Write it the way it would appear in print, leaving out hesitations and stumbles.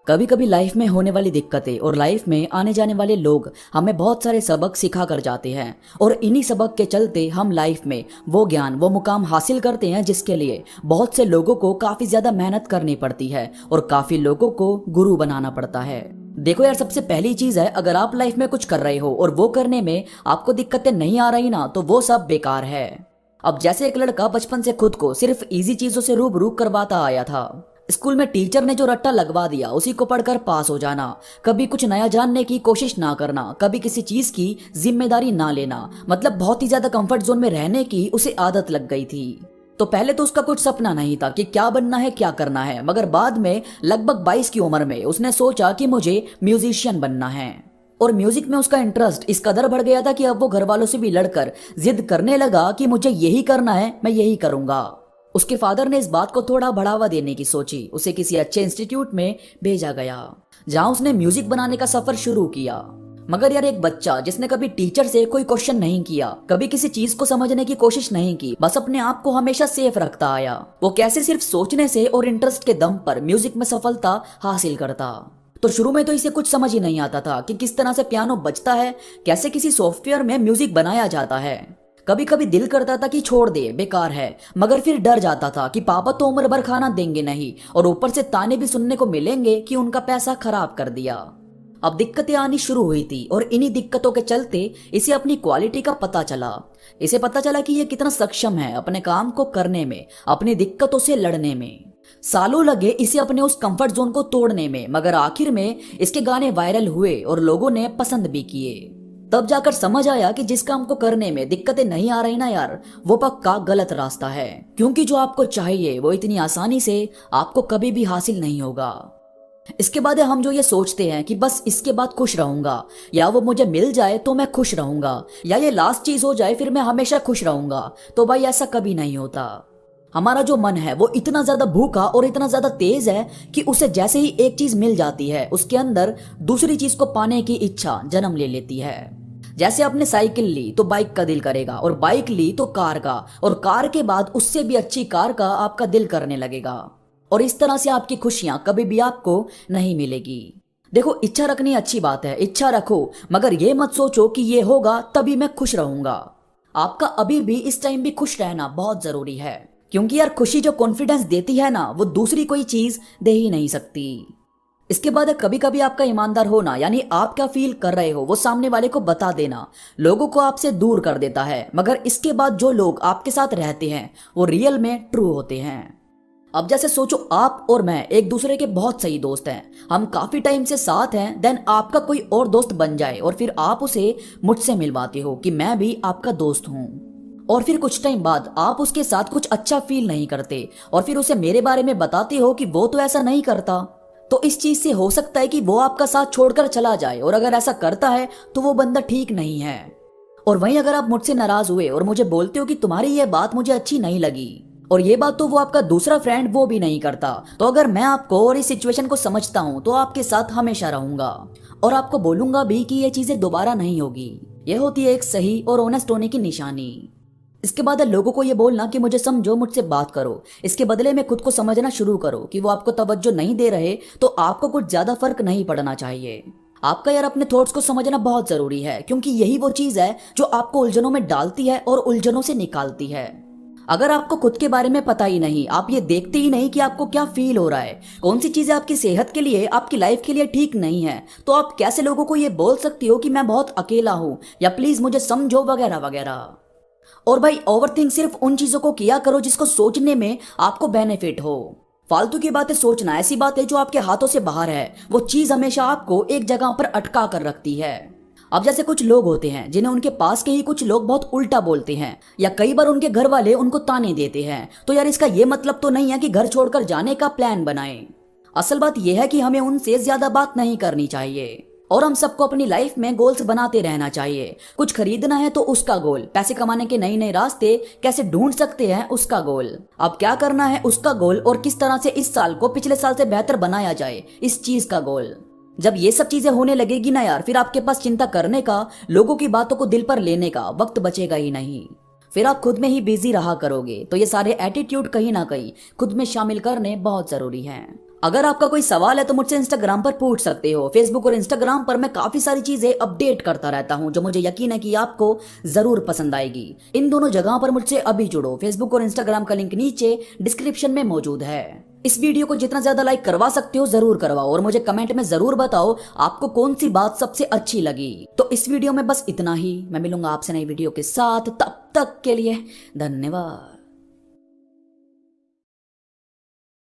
कभी कभी लाइफ में होने वाली दिक्कतें और लाइफ में आने जाने वाले लोग हमें बहुत सारे सबक सिखा कर जाते हैं और इन्हीं सबक के चलते हम लाइफ में वो ज्ञान वो मुकाम हासिल करते हैं जिसके लिए बहुत से लोगों को काफी ज्यादा मेहनत करनी पड़ती है और काफी लोगों को गुरु बनाना पड़ता है। देखो यार, सबसे पहली चीज है, अगर आप लाइफ में कुछ कर रहे हो और वो करने में आपको दिक्कतें नहीं आ रही ना, तो वो सब बेकार है। अब जैसे एक लड़का बचपन से खुद को सिर्फ इजी चीजों से रूबरू करवाता आया था। स्कूल में टीचर ने जो रट्टा लगवा दिया उसी को पढ़कर पास हो जाना, कभी कुछ नया जानने की कोशिश ना करना, कभी किसी चीज की जिम्मेदारी ना लेना, मतलब बहुत ही ज्यादा कंफर्ट जोन में रहने की उसे आदत लग गई थी। तो पहले तो उसका कुछ सपना नहीं था कि क्या बनना है क्या करना है, मगर बाद में लगभग 22 की उम्र में उसने सोचा कि मुझे म्यूजिशियन बनना है। और म्यूजिक में उसका इंटरेस्ट इस कदर बढ़ गया था कि अब वो घर वालों से भी लड़कर जिद करने लगा कि मुझे यही करना है, मैं यही करूंगा। उसके फादर ने इस बात को थोड़ा बढ़ावा देने की सोची, उसे किसी अच्छे इंस्टीट्यूट में भेजा गया जहां उसने म्यूजिक बनाने का सफर शुरू किया। मगर यार, एक बच्चा जिसने कभी टीचर से कोई क्वेश्चन नहीं किया, कभी किसी चीज को समझने की कोशिश नहीं की, बस अपने आप को हमेशा सेफ रखता आया, वो कैसे सिर्फ सोचने से और इंटरेस्ट के दम पर म्यूजिक में सफलता हासिल करता। तो शुरू में तो इसे कुछ समझ ही नहीं आता था कि किस तरह से पियानो बजता है, कैसे किसी सॉफ्टवेयर में म्यूजिक बनाया जाता है। कभी कभी दिल करता था कि छोड़ दे, बेकार है, मगर फिर डर जाता था कि पापा तो उम्र भर खाना देंगे नहीं और ऊपर से ताने भी सुनने को मिलेंगे कि उनका पैसा खराब कर दिया। अब दिक्कतें आनी शुरू हुई थी और इन्हीं दिक्कतों के चलते इसे अपनी क्वालिटी का पता चला। इसे पता चला कि ये कितना सक्षम है अपने काम को करने में, अपनी दिक्कतों से लड़ने में। सालों लगे इसे अपने उस कंफर्ट जोन को तोड़ने में, मगर आखिर में इसके गाने वायरल हुए और लोगों ने पसंद भी किए। तब जाकर समझ आया कि जिस काम को करने में दिक्कतें नहीं आ रही ना यार, वो पक्का गलत रास्ता है, क्योंकि जो आपको चाहिए वो इतनी आसानी से आपको कभी भी हासिल नहीं होगा। इसके बाद हम जो ये सोचते हैं कि बस इसके बाद खुश रहूंगा, या वो मुझे मिल जाए तो मैं खुश रहूंगा, या ये लास्ट चीज हो जाए फिर मैं हमेशा खुश रहूंगा, तो भाई ऐसा कभी नहीं होता। हमारा जो मन है वो इतना ज्यादा भूखा और इतना ज्यादा तेज है कि उसे जैसे ही एक चीज मिल जाती है उसके अंदर दूसरी चीज को पाने की इच्छा जन्म ले लेती है। जैसे आपने साइकिल ली तो बाइक का दिल करेगा, और बाइक ली तो कार का, और कार के बाद उससे भी अच्छी कार का आपका दिल करने लगेगा। और इस तरह से आपकी खुशियां कभी भी आपको नहीं मिलेगी। देखो, इच्छा रखनी अच्छी बात है, इच्छा रखो, मगर ये मत सोचो कि ये होगा तभी मैं खुश रहूंगा। आपका अभी भी इस टाइम भी खुश रहना बहुत जरूरी है, क्योंकि यार खुशी जो कॉन्फिडेंस देती है ना, वो दूसरी कोई चीज दे ही नहीं सकती। इसके बाद कभी कभी आपका ईमानदार होना, यानी आप क्या फील कर रहे हो वो सामने वाले को बता देना, लोगों को आपसे दूर कर देता है। मगर इसके बाद जो लोग आपके साथ रहते हैं वो रियल में ट्रू होते हैं। अब जैसे सोचो, आप और मैं एक दूसरे के बहुत सही दोस्त हैं, हम काफी टाइम से साथ हैं, देन आपका कोई और दोस्त बन जाए और फिर आप उसे मुझसे मिलवाते हो कि मैं भी आपका दोस्त हूं, और फिर कुछ टाइम बाद आप उसके साथ कुछ अच्छा फील नहीं करते और फिर उसे मेरे बारे में बताते हो कि वो तो ऐसा नहीं करता। तो इस चीज से हो सकता है कि वो आपका साथ छोड़कर चला जाए, और अगर ऐसा करता है तो वो बंदा ठीक नहीं है। और वहीं अगर आप मुझसे नाराज हुए और मुझे बोलते हो कि तुम्हारी ये बात मुझे अच्छी नहीं लगी, और ये बात तो वो आपका दूसरा फ्रेंड वो भी नहीं करता, तो अगर मैं आपको और इस सिचुएशन को समझता हूँ तो आपके साथ हमेशा रहूंगा और आपको बोलूंगा भी कि ये चीजें दोबारा नहीं होगी। ये होती है एक सही और ऑनेस्ट होने की निशानी। इसके बाद लोगों को ये बोलना कि मुझे समझो, मुझसे बात करो, इसके बदले में खुद को समझना शुरू करो कि वो आपको तवज्जो नहीं दे रहे, तो आपको कुछ ज्यादा फर्क नहीं पड़ना चाहिए। आपका यार अपने थॉट्स को समझना बहुत जरूरी है, क्योंकि यही वो चीज है जो आपको उलझनों में डालती है और उलझनों से निकालती है। अगर आपको खुद के बारे में पता ही नहीं, आप ये देखते ही नहीं कि आपको क्या फील हो रहा है, कौन सी चीजें आपकी सेहत के लिए, आपकी लाइफ के लिए ठीक नहीं है, तो आप कैसे लोगों को ये बोल सकती हो कि मैं बहुत अकेला हूं या प्लीज मुझे समझो वगैरह वगैरह। और भाई, ओवरथिंक सिर्फ उन चीजों को किया करो जिसको सोचने में आपको बेनिफिट हो। फालतू की बातें सोचना ऐसी बात है जो आपके हाथों से बाहर है, वो चीज हमेशा आपको एक जगह पर अटका कर रखती है। अब जैसे कुछ लोग होते हैं जिन्हें उनके पास के ही कुछ लोग बहुत उल्टा बोलते हैं, या कई बार उनके घर वाले उनको ताने देते हैं, तो यार इसका ये मतलब तो नहीं है कि घर छोड़कर जाने का प्लान बनाएं। असल बात यह है कि हमें उनसे ज्यादा बात नहीं करनी चाहिए, और हम सबको अपनी लाइफ में गोल्स बनाते रहना चाहिए। कुछ खरीदना है तो उसका गोल, पैसे कमाने के नए नए रास्ते कैसे ढूंढ सकते हैं उसका गोल, अब क्या करना है उसका गोल, और किस तरह से इस साल को पिछले साल से बेहतर बनाया जाए इस चीज का गोल। जब ये सब चीजें होने लगेगी ना यार, फिर आपके पास चिंता करने का, लोगों की बातों को दिल पर लेने का वक्त बचेगा ही नहीं। फिर आप खुद में ही बिजी रहा करोगे। तो ये सारे एटीट्यूड कहीं ना कहीं खुद में शामिल करने बहुत जरूरी हैं। अगर आपका कोई सवाल है तो मुझसे इंस्टाग्राम पर पूछ सकते हो। फेसबुक और इंस्टाग्राम पर मैं काफी सारी चीजें अपडेट करता रहता हूं जो मुझे यकीन है कि आपको जरूर पसंद आएगी। इन दोनों जगहों पर मुझसे अभी जुड़ो। फेसबुक और इंस्टाग्राम का लिंक नीचे डिस्क्रिप्शन में मौजूद है। इस वीडियो को जितना ज्यादा लाइक करवा सकते हो जरूर करवाओ और मुझे कमेंट में जरूर बताओ आपको कौन सी बात सबसे अच्छी लगी। तो इस वीडियो में बस इतना ही। मैं मिलूंगा आपसे नई वीडियो के साथ, तब तक के लिए धन्यवाद।